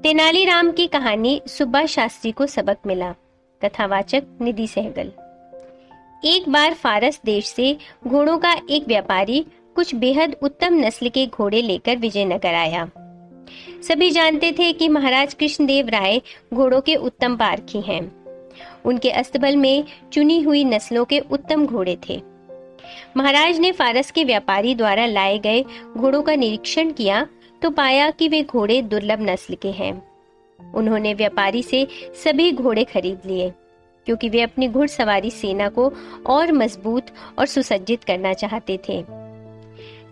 तेनालीराम की कहानी सुब्बा शास्त्री को सबक मिला। कथावाचक निधि सहगल। एक बार फारस देश से घोड़ों का एक व्यापारी कुछ बेहद उत्तम नस्ल के घोड़े लेकर विजयनगर आया। सभी जानते थे कि महाराज कृष्णदेव राय घोड़ों के उत्तम पारखी हैं। उनके अस्तबल में चुनी हुई नस्लों के उत्तम घोड़े थे। महाराज ने फारस के व्यापारी द्वारा लाए गए घोड़ों का निरीक्षण किया तो पाया कि वे घोड़े दुर्लभ नस्ल के हैं। उन्होंने व्यापारी से सभी घोड़े खरीद लिए क्योंकि वे अपनी घुड़सवारी सेना को और मजबूत और सुसज्जित करना चाहते थे।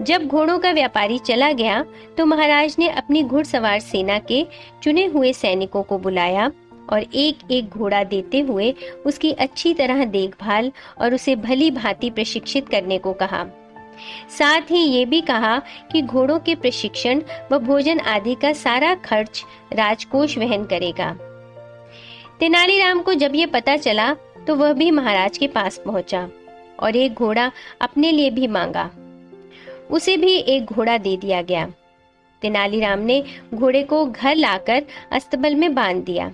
जब घोड़ों का व्यापारी चला गया तो महाराज ने अपनी घुड़सवार सेना के चुने हुए सैनिकों को बुलाया और एक एक घोड़ा देते हुए उसकी अच्छी तरह देखभाल और उसे भली भांति प्रशिक्षित करने को कहा। साथ ही ये भी कहा कि घोड़ों के प्रशिक्षण व भोजन आदि का सारा खर्च राजकोष वहन करेगा। तेनालीराम को जब ये पता चला तो वह भी महाराज के पास पहुंचा और एक घोड़ा अपने लिए भी मांगा। उसे भी एक घोड़ा दे दिया गया। तेनालीराम ने घोड़े को घर लाकर अस्तबल में बांध दिया,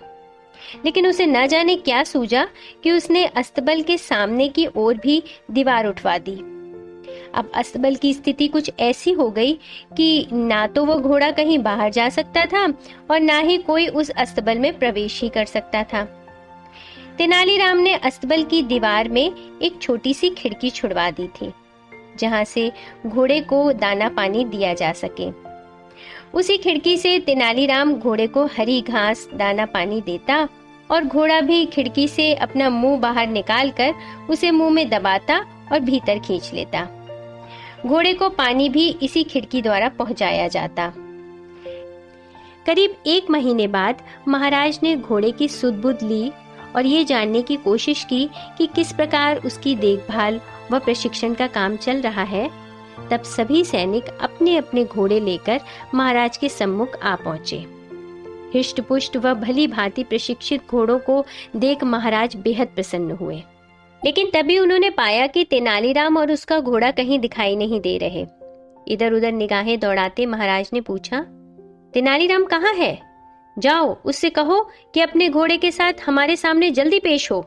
लेकिन उसे न जाने क्या सूझा कि उसने अस्तबल के सामने की ओर भी दीवार उठवा दी। अब अस्तबल की स्थिति कुछ ऐसी हो गई कि ना तो वह घोड़ा कहीं बाहर जा सकता था और ना ही कोई उस अस्तबल में प्रवेश ही कर सकता था। तेनालीराम ने अस्तबल की दीवार में एक छोटी सी खिड़की छुड़वा दी थी जहां से घोड़े को दाना पानी दिया जा सके। उसी खिड़की से तेनालीराम घोड़े को हरी घास दाना पानी देता और घोड़ा भी खिड़की से अपना मुंह बाहर निकालकर उसे मुंह में दबाता और भीतर खींच लेता। घोड़े को पानी भी इसी खिड़की द्वारा पहुंचाया जाता। करीब 1 महीने बाद महाराज ने घोड़े की सुध-बुध ली और ये जानने की कोशिश की कि किस प्रकार उसकी देखभाल व प्रशिक्षण का काम चल रहा है। तब सभी सैनिक अपने अपने घोड़े लेकर महाराज के सम्मुख आ पहुंचे। हिष्ट-पुष्ट व भली भांति प्रशिक्षित घोड़ों को देख महाराज बेहद प्रसन्न हुए। लेकिन तभी उन्होंने पाया कि तेनालीराम और उसका घोड़ा कहीं दिखाई नहीं दे रहे। इधर उधर निगाहें दौड़ाते महाराज ने पूछा, तेनालीराम कहाँ है? जाओ उससे कहो कि अपने घोड़े के साथ हमारे सामने जल्दी पेश हो।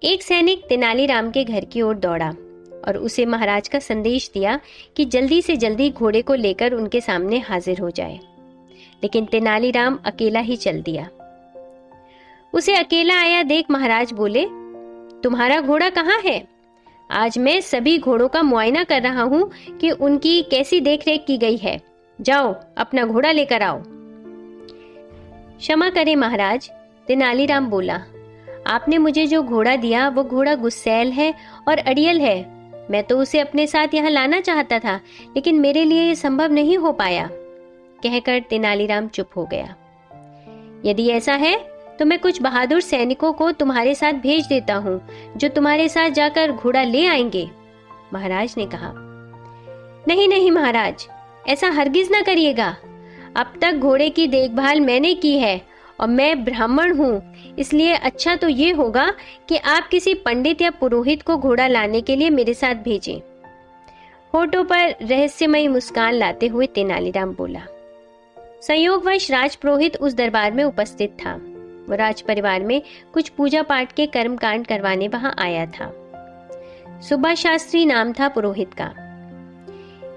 एक सैनिक तेनालीराम के घर की ओर दौड़ा और उसे महाराज का संदेश दिया कि जल्दी से जल्दी घोड़े को लेकर उनके सामने हाजिर हो जाए। लेकिन तेनालीराम अकेला ही चल दिया। उसे अकेला आया देख महाराज बोले, तुम्हारा घोड़ा कहाँ है? आज मैं सभी घोड़ों का मुआयना कर रहा हूँ कि उनकी कैसी देखरेख की गई है। जाओ अपना घोड़ा लेकर आओ। क्षमा करें महाराज, तेनालीराम बोला, आपने मुझे जो घोड़ा दिया वो घोड़ा गुस्सैल है और अड़ियल है। मैं तो उसे अपने साथ यहाँ लाना चाहता था, लेकिन मेरे लिए ये संभव नहीं हो पाया। कहकर तेनालीराम चुप हो गया। यदि ऐसा है तो मैं कुछ बहादुर सैनिकों को तुम्हारे साथ भेज देता हूँ जो तुम्हारे साथ जाकर घोड़ा ले आएंगे। महाराज ने कहा, नहीं नहीं महाराज, ऐसा हरगिज ना करिएगा। अब तक घोड़े की देखभाल मैंने की है और मैं ब्राह्मण हूँ, इसलिए अच्छा तो ये होगा कि आप किसी पंडित या पुरोहित को घोड़ा लाने के लिए मेरे साथ भेजें। होठों पर रहस्यमयी मुस्कान लाते हुए तेनालीराम बोला। संयोगवश राजपुरोहित उस दरबार में उपस्थित था। वो राज परिवार में कुछ पूजा पाठ के कर्मकांड करवाने वहां आया था। सुब्बा शास्त्री नाम था पुरोहित का।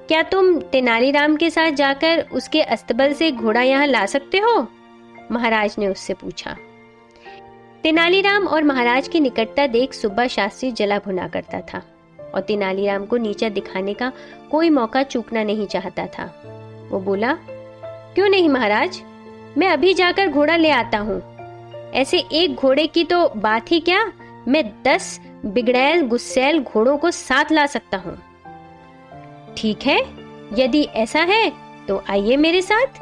क्या तुम तेनालीराम के साथ जाकर उसके अस्तबल से घोड़ा यहाँ ला सकते हो? महाराज ने उससे पूछा। तेनालीराम और महाराज की निकटता देख सुब्बा शास्त्री जला भुना करता था और तेनालीराम को नीचा दिखाने का कोई मौका चूकना नहीं चाहता था। वो बोला, क्यों नहीं महाराज, मैं अभी जाकर घोड़ा ले आता हूँ। ऐसे एक घोड़े की तो बात ही क्या, मैं 10 बिगड़ैल गुस्सैल घोड़ों को साथ ला सकता हूँ। ठीक है, यदि ऐसा है तो आइए मेरे साथ,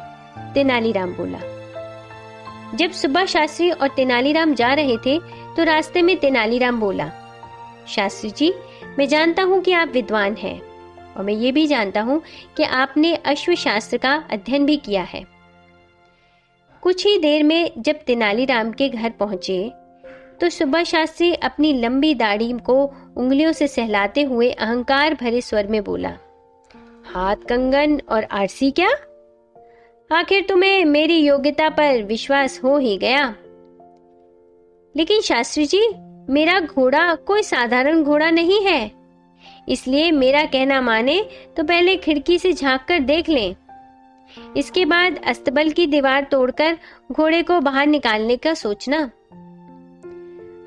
तेनालीराम बोला। जब सुब्बा शास्त्री और तेनालीराम जा रहे थे तो रास्ते में तेनालीराम बोला, शास्त्री जी, मैं जानता हूँ कि आप विद्वान हैं और मैं ये भी जानता हूँ कि आपने अश्वशास्त्र का अध्ययन भी किया है। कुछ ही देर में जब तेनालीराम के घर पहुंचे तो सुब्बा शास्त्री अपनी लंबी दाढ़ी को उंगलियों से सहलाते हुए अहंकार भरे स्वर में बोला, हाथ कंगन और आरसी क्या? आखिर तुम्हें मेरी योग्यता पर विश्वास हो ही गया। लेकिन शास्त्री जी, मेरा घोड़ा कोई साधारण घोड़ा नहीं है, इसलिए मेरा कहना माने तो पहले खिड़की से झांक कर देख लें। इसके बाद अस्तबल की दीवार तोड़कर घोड़े को बाहर निकालने का सोचना।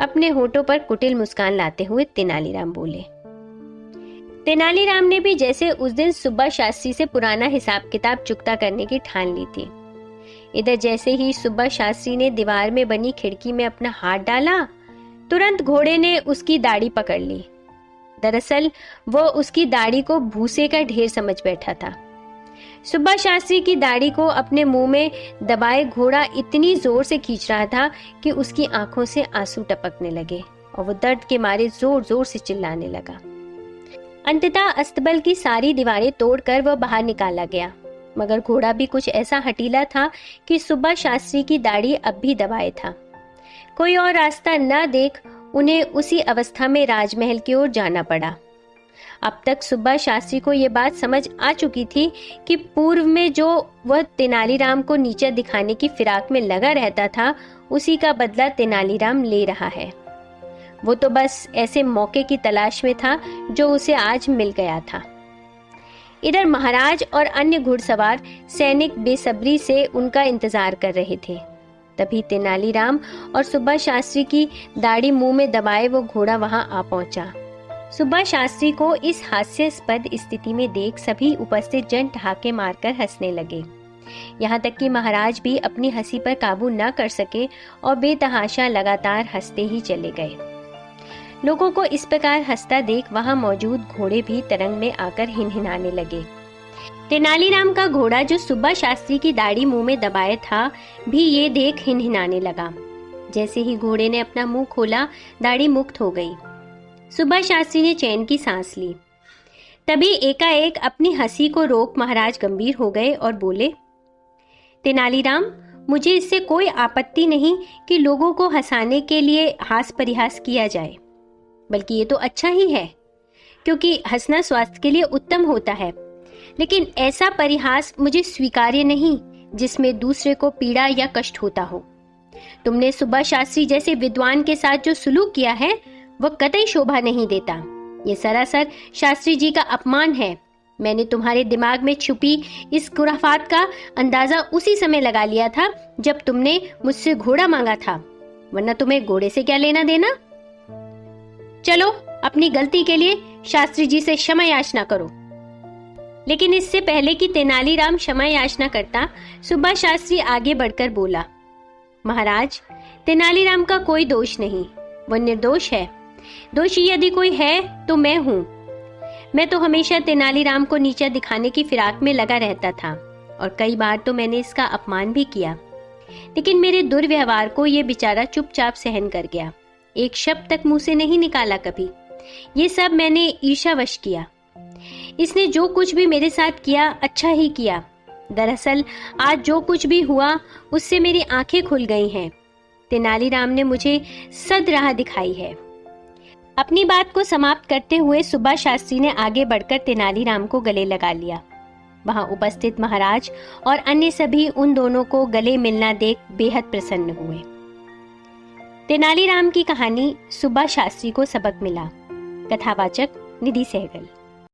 अपने होठों पर कुटिल मुस्कान लाते हुए तेनालीराम बोले। तेनालीराम ने भी जैसे उस दिन सुब्बा शास्त्री से पुराना हिसाब किताब चुकता करने की ठान ली थी। इधर जैसे ही सुब्बा शास्त्री ने दीवार में बनी खिड़की में अपना हाथ डाला, तुरंत घोड़े ने उसकी दाढ़ी पकड़ ली। दरअसल वो उसकी दाढ़ी को भूसे का ढेर समझ बैठा था। सुब्बा शास्त्री की दाढ़ी को अपने मुंह में दबाए घोड़ा इतनी जोर से खींच रहा था कि उसकी आंखों से आंसू टपकने लगे और वो दर्द के मारे जोर जोर से चिल्लाने लगा। अंततः अस्तबल की सारी दीवारें तोड़कर वह बाहर निकाला गया, मगर घोड़ा भी कुछ ऐसा हठीला था कि सुब्बा शास्त्री की दाढ़ी अब भी दबाए था। कोई और रास्ता न देख उन्हें उसी अवस्था में राजमहल की ओर जाना पड़ा। अब तक सुब्बा शास्त्री को यह बात समझ आ चुकी थी कि पूर्व में जो वह तेनालीराम को नीचा दिखाने की फिराक में लगा रहता था, उसी का बदला तेनालीराम ले रहा है। वो तो बस ऐसे मौके की तलाश में था जो उसे आज मिल गया था। इधर महाराज और अन्य घुड़सवार सैनिक बेसब्री से उनका इंतजार कर रहे थे। तभी तेनालीराम और सुब्बा शास्त्री की दाढ़ी मुंह में दबाए वो घोड़ा वहां आ पहुंचा। सुब्बा शास्त्री को इस हास्यास्पद स्थिति में देख सभी उपस्थित जन ठहाके मारकर हंसने लगे। यहाँ तक कि महाराज भी अपनी हंसी पर काबू न कर सके और बेतहाशा लगातार हंसते ही चले गए। लोगों को इस प्रकार हंसता देख वहां मौजूद घोड़े भी तरंग में आकर हिनहिनाने लगे। तेनालीराम का घोड़ा जो सुब्बा शास्त्री की दाढ़ी मुंह में दबाए था भी ये देख हिनहिनाने लगा। जैसे ही घोड़े ने अपना मुंह खोला, दाढ़ी मुक्त हो गई। सुब्बा शास्त्री ने चैन की सांस ली। तभी एकाएक अपनी हंसी को रोक महाराज गंभीर हो गए और बोले, तेनालीराम, मुझे इससे कोई आपत्ति नहीं कि लोगों को हंसाने के लिए हास परिहास किया जाए, बल्कि ये तो अच्छा ही है, क्योंकि हंसना स्वास्थ्य के लिए उत्तम होता है। लेकिन ऐसा परिहास मुझे स्वीकार्य नहीं जिसमें दूसरे को पीड़ा या कष्ट होता हो। तुमने सुब्बा शास्त्री जैसे विद्वान के साथ जो सुलूक किया है वह कतई शोभा नहीं देता। ये सरासर शास्त्री जी का अपमान है। मैंने तुम्हारे दिमाग में छुपी इस खुराफात का अंदाजा उसी समय लगा लिया था जब तुमने मुझसे घोड़ा मांगा था, वरना तुम्हें घोड़े से क्या लेना देना। चलो, अपनी गलती के लिए शास्त्री जी से क्षमा याचना करो। लेकिन इससे पहले कि तेनालीराम क्षमा याचना करता, सुब्बा शास्त्री आगे बढ़कर बोला, महाराज, तेनालीराम का कोई दोष नहीं, वह निर्दोष है। दोषी यदि कोई है तो मैं हूँ। मैं तो हमेशा तेनालीराम को नीचा दिखाने की फिराक में लगा रहता था और कई बार तो मैंने इसका अपमान भी किया, लेकिन मेरे दुर्व्यवहार को ये बेचारा चुपचाप सहन कर गया। एक शब्द तक मुंह से नहीं निकाला कभी। ये सब मैंने ईर्ष्यावश किया। इसने जो कुछ भी मेरे साथ किया अच्छा ही किया। दरअसल आज जो कुछ भी हुआ उससे मेरी आंखें खुल गई हैं। तेनालीराम ने मुझे सद राह दिखाई है। अपनी बात को समाप्त करते हुए सुब्बा शास्त्री ने आगे बढ़कर तेनालीराम को गले लगा लिया। वहां उपस्थित महाराज और अन्य सभी उन दोनों को गले मिलना देख बेहद प्रसन्न हुए। तेनालीराम की कहानी सुब्बा शास्त्री को सबक मिला। कथावाचक निधि सहगल।